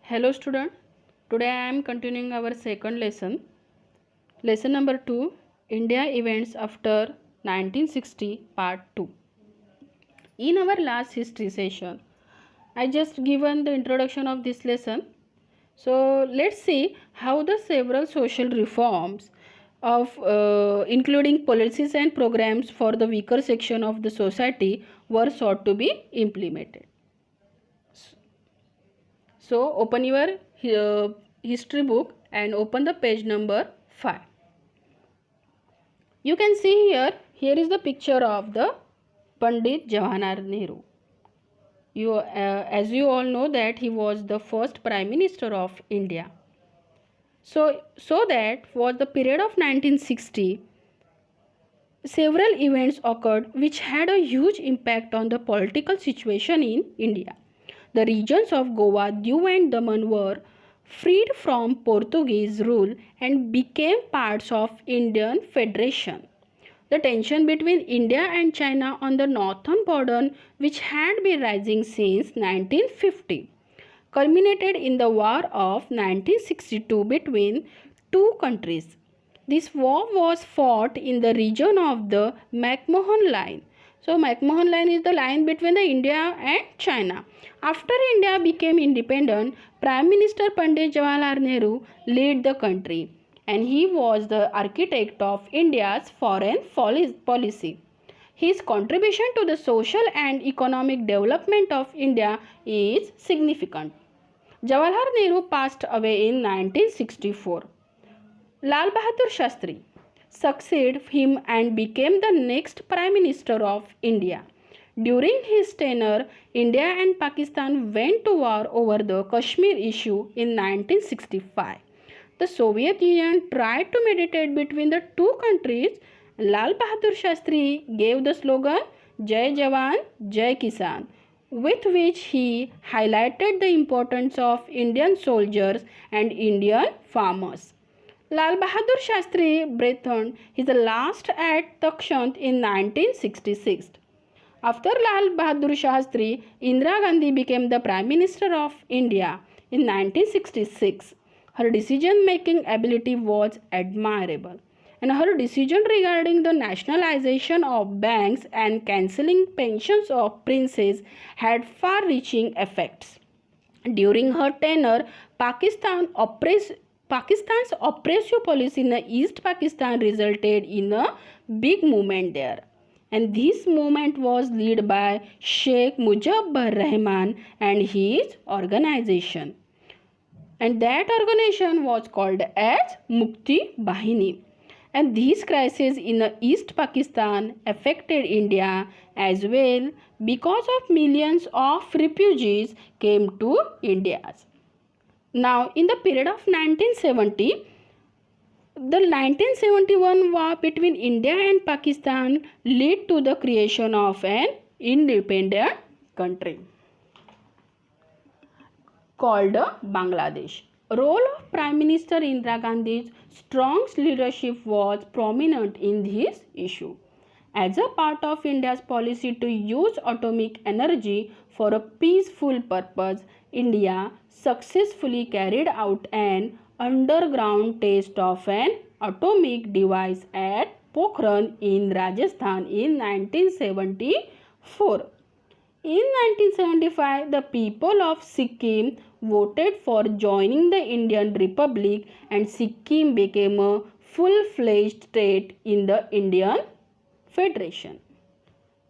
Hello student, today I am continuing our second lesson. Lesson number 2, India Events After 1960 Part 2. In our last history session, I just given the introduction of this lesson. So let's see how the several social reforms of including policies and programs for the weaker section of the society were sought to be implemented. So open your history book and open the page number 5. You can see here is the picture of the Pandit Jawaharlal Nehru. As you all know that he was the first Prime Minister of India. So that was the period of 1960. Several events occurred which had a huge impact on the political situation in India. The regions of Goa, Diu and Daman were freed from Portuguese rule and became parts of Indian Federation. The tension between India and China on the northern border, which had been rising since 1950, culminated in the War of 1962 between two countries. This war was fought in the region of the McMahon Line. So McMahon Line is the line between the India and China. After India became independent, Prime Minister Pandit Jawaharlal Nehru led the country and he was the architect of India's foreign policy. His contribution to the social and economic development of India is significant. Jawaharlal Nehru passed away in 1964. Lal Bahadur Shastri succeeded him and became the next Prime Minister of India. During his tenure, India and Pakistan went to war over the Kashmir issue in 1965. The Soviet Union tried to mediate between the two countries. Lal Bahadur Shastri gave the slogan Jai Jawan, Jai Kisan, with which he highlighted the importance of Indian soldiers and Indian farmers. Lal Bahadur Shastri breathed his last at Takshant in 1966. After Lal Bahadur Shastri, Indira Gandhi became the Prime Minister of India in 1966. Her decision-making ability was admirable, and her decision regarding the nationalization of banks and cancelling pensions of princes had far-reaching effects. During her tenure, Pakistan's oppressive policy in East Pakistan resulted in a big movement there. And this movement was led by Sheikh Mujibur Rahman and his organization. And that organization was called as Mukti Bahini. And this crisis in East Pakistan affected India as well because of millions of refugees came to India. Now, in the period of 1970, the 1971 war between India and Pakistan led to the creation of an independent country called Bangladesh. Role of Prime Minister Indira Gandhi's strong leadership was prominent in this issue. As a part of India's policy to use atomic energy for a peaceful purpose, India successfully carried out an underground test of an atomic device at Pokhran in Rajasthan in 1974. In 1975, the people of Sikkim voted for joining the Indian Republic and Sikkim became a full-fledged state in the Indian Federation.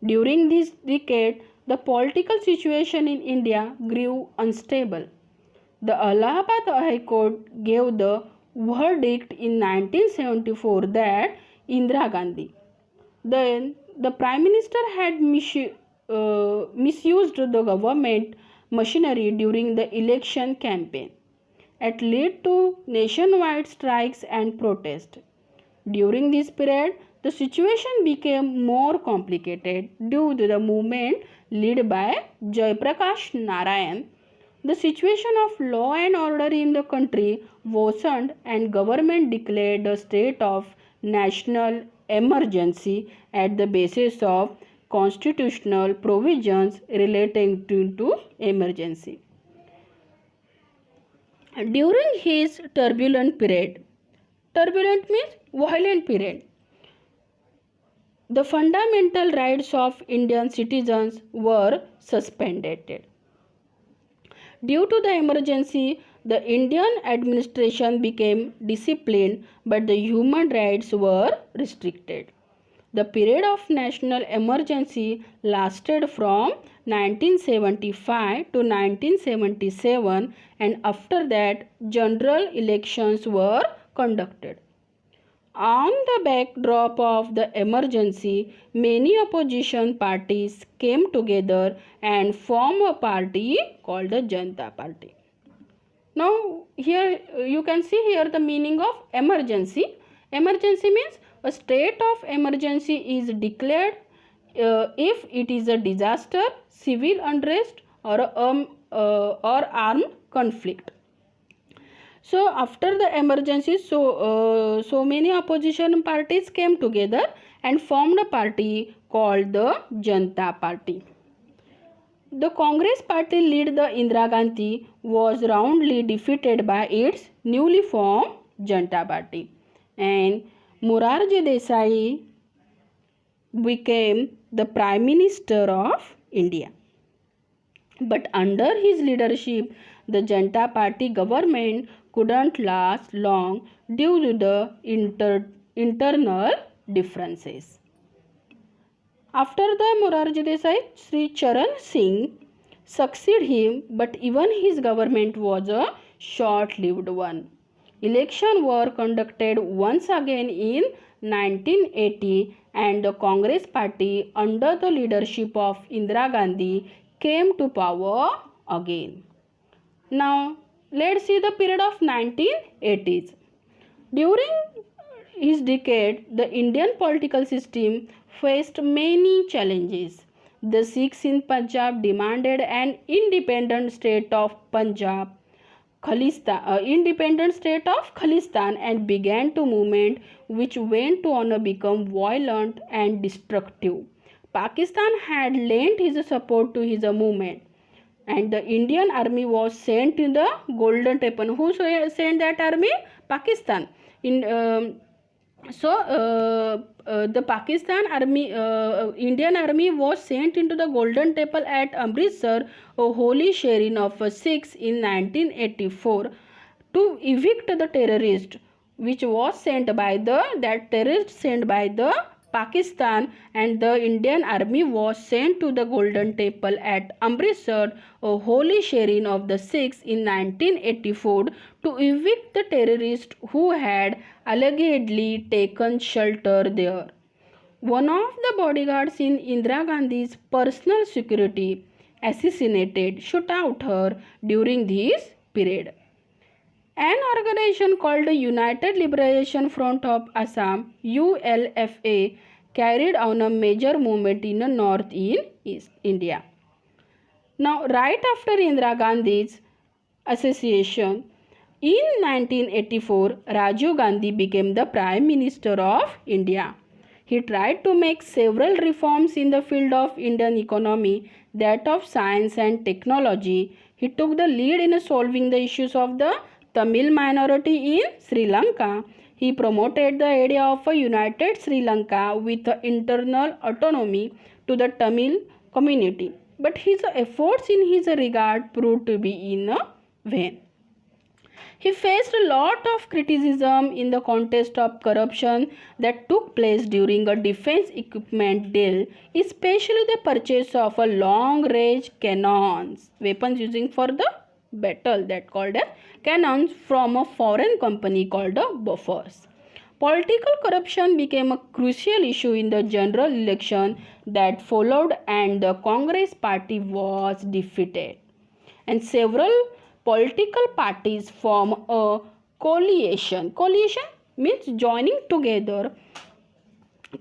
During this decade, the political situation in India grew unstable. The Allahabad High Court gave the verdict in 1974 that Indira Gandhi, then the Prime Minister, had misused the government machinery during the election campaign. It led to nationwide strikes and protests. During this period, the situation became more complicated due to the movement led by Jayaprakash Narayan. The situation of law and order in the country worsened and government declared a state of national emergency at the basis of constitutional provisions relating to emergency. During his turbulent means violent period, the fundamental rights of Indian citizens were suspended. Due to the emergency, the Indian administration became disciplined, but the human rights were restricted. The period of national emergency lasted from 1975 to 1977, and after that, general elections were conducted. On the backdrop of the emergency, many opposition parties came together and formed a party called the Janata Party. Now, here you can see here the meaning of emergency. Emergency means a state of emergency is declared if it is a disaster, civil unrest, or armed conflict. So after the emergency, so many opposition parties came together and formed a party called the Janata Party. The Congress party lead, the Indira Gandhi, was roundly defeated by its newly formed Janata Party, and Morarji Desai became the Prime Minister of India. But under his leadership, the Janata Party government couldn't last long due to the internal differences. After the Morarji Desai, Sri Charan Singh succeeded him, but even his government was a short-lived one. Elections were conducted once again in 1980, and the Congress party under the leadership of Indira Gandhi came to power again. Now let's see the period of 1980s. During his decade, the Indian political system faced many challenges. The Sikhs in Punjab demanded an independent state of Khalistan, and began to movement which went on become violent and destructive. Pakistan had lent his support to his movement, and the Indian army was sent in the Golden Temple. Who sent that army? Pakistan. The Pakistan army, Indian army was sent into the Golden Temple at Amritsar, a holy shrine of Sikhs in 1984, to evict the terrorist, which was sent by the Pakistan, and the Indian army was sent to the Golden Temple at Amritsar, a holy shrine of the Sikhs in 1984, to evict the terrorists who had allegedly taken shelter there. One of the bodyguards in Indira Gandhi's personal security shot out her during this period. An organization called the United Liberation Front of Assam, ULFA, carried on a major movement in the north in East India. Now, right after Indira Gandhi's assassination, in 1984, Rajiv Gandhi became the Prime Minister of India. He tried to make several reforms in the field of Indian economy, that of science and technology. He took the lead in solving the issues of the Tamil minority in Sri Lanka. He promoted the idea of a united Sri Lanka with internal autonomy to the Tamil community. But his efforts in his regard proved to be in vain. He faced a lot of criticism in the context of corruption that took place during a defense equipment deal, especially the purchase of a long-range cannons, weapons using for the battle, that called as cannons, from a foreign company called the Bofors. Political corruption became a crucial issue in the general election that followed, and the Congress party was defeated. And several political parties form a coalition. Coalition means joining together,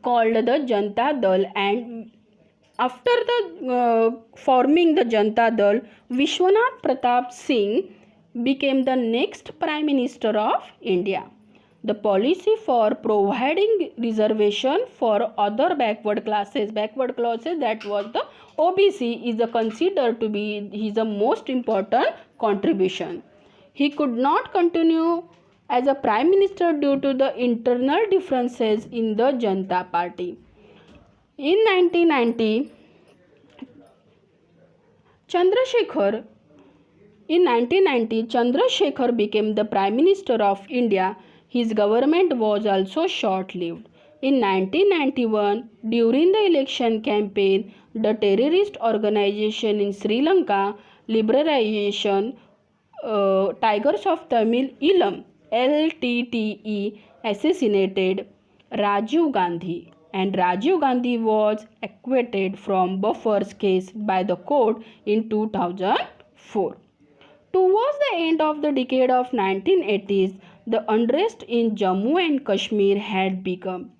called the Janata Dal, and after the forming the Janata Dal, Vishwanath Pratap Singh became the next Prime Minister of India. The policy for providing reservation for other backward classes, that was the OBC, is considered to be his most important contribution. he could not continue as a prime minister due to the internal differences in the Janata Party. In 1990, Chandrasekhar Chandrasekhar became the Prime Minister of India. His government was also short-lived. In 1991, during the election campaign, the terrorist organization in Sri Lanka, Liberation Tigers of Tamil Eelam (LTTE), assassinated Rajiv Gandhi, and Rajiv Gandhi was acquitted from Bofors case by the court in 2004. Towards the end of the decade of 1980s, the unrest in Jammu and Kashmir had begun.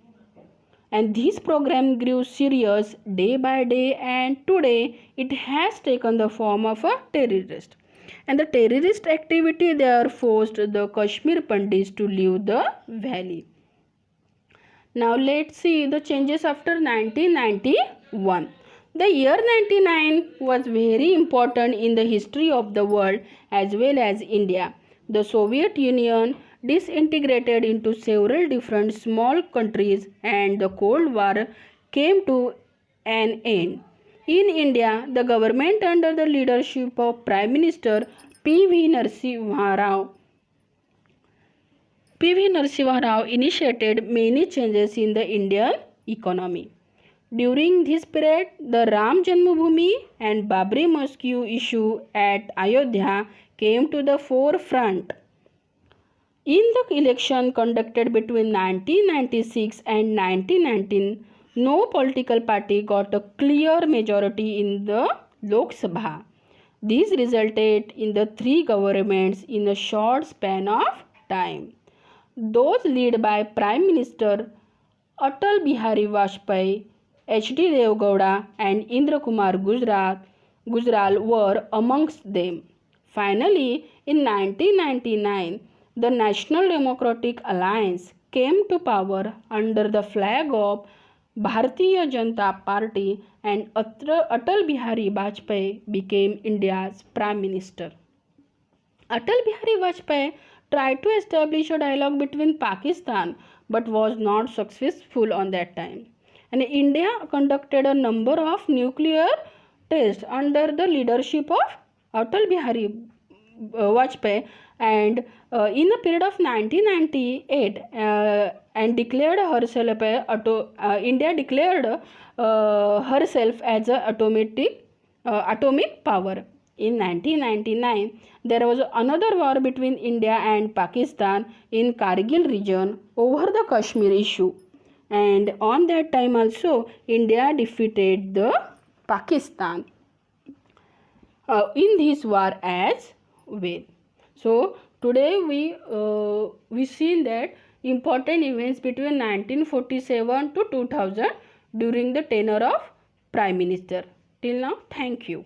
And this program grew serious day by day, and today it has taken the form of a terrorist. And the terrorist activity there forced the Kashmir Pandits to leave the valley. Now let's see the changes after 1991. The year 99 was very important in the history of the world as well as India. The Soviet Union disintegrated into several different small countries and the Cold War came to an end. In India, the government under the leadership of Prime Minister P.V. Narasimha Rao initiated many changes in the Indian economy. During this period, the Ram Janmabhoomi and Babri Mosque issue at Ayodhya came to the forefront. In the election conducted between 1996 and 1919, no political party got a clear majority in the Lok Sabha. This resulted in the three governments in a short span of time. Those led by Prime Minister Atal Bihari Vajpayee, H.D. Deve Gowda and Indra Kumar Gujral were amongst them. Finally, in 1999, the National Democratic Alliance came to power under the flag of Bharatiya Janata Party, and Atal Bihari Vajpayee became India's Prime Minister. Atal Bihari Vajpayee tried to establish a dialogue between Pakistan but was not successful on that time. And India conducted a number of nuclear tests under the leadership of Atal Bihari Vajpayee, and in the period of 1998 and declared herself India declared herself as an atomic power. In 1999, there was another war between India and Pakistan in Kargil region over the Kashmir issue. And on that time also, India defeated the Pakistan in this war as well. So today we seen that important events between 1947 to 2000 during the tenure of Prime Minister. Till now, thank you.